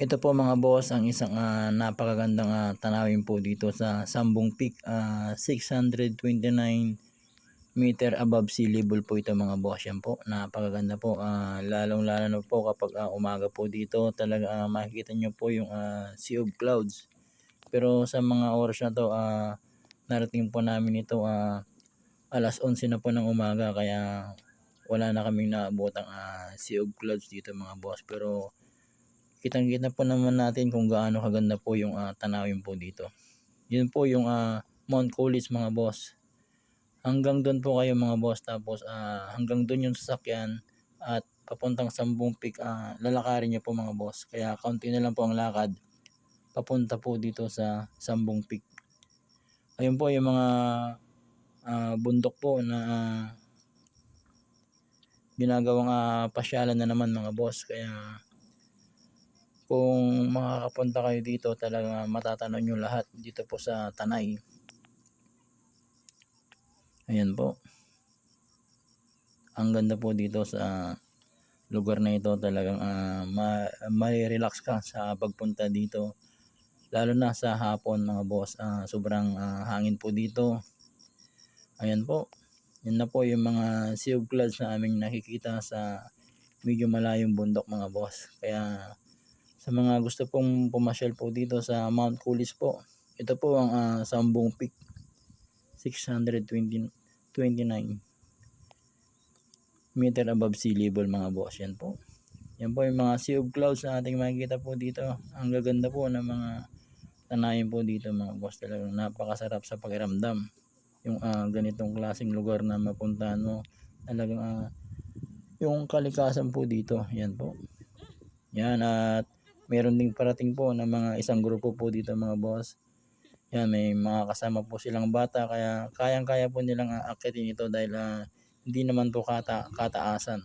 Ito po mga boss ang isang napakagandang tanawin po dito sa Sambong Peak, 629 meter above sea level po ito mga boss. Yan po, napakaganda po, lalong lalo na po kapag umaga po dito talaga makikita nyo po yung sea of clouds. Pero sa mga oras na to narating po namin ito alas 11 na po ng umaga, kaya wala na kaming naabotang sea of clouds dito mga boss. Pero kitang-kita po naman natin kung gaano kaganda po yung tanawin po dito. Yun po yung Mount Coolidge mga boss. Hanggang doon po kayo mga boss, tapos hanggang doon yung sasakyan at papuntang Sambong Peak, lalakarin niyo po mga boss. Kaya kaunti na lang po ang lakad papunta po dito sa Sambong Peak. Ayun po yung mga bundok po na ginagawang pasyalan na naman mga boss. Kaya kung makakapunta kayo dito, talaga matatanaw nyo lahat dito po sa Tanay. Ayan po, ang ganda po dito sa lugar na ito. Talagang may relax ka sa pagpunta dito, lalo na sa hapon mga boss. Sobrang hangin po dito. Ayan po, yun na po yung mga sea of clouds na aming nakikita sa medyo malayong bundok mga boss. Kaya sa mga gusto pong pumasyal po dito sa Mount Coolidge po, ito po ang Sambong Peak, 629 meter above sea level mga boss. Yan po, yan po yung mga sea of clouds na ating makikita po dito. Ang gaganda po ng mga tanayin po dito mga boss. Talagang napakasarap sa pakiramdam yung ganitong klaseng lugar na mapuntahan mo. Talagang yung kalikasan po dito. Yan po, yan. At meron ding parating po na mga isang grupo po dito mga boss. Yan, may mga kasama po silang bata, kaya kayang-kaya po nilang akitin ito dahil hindi naman po kataasan.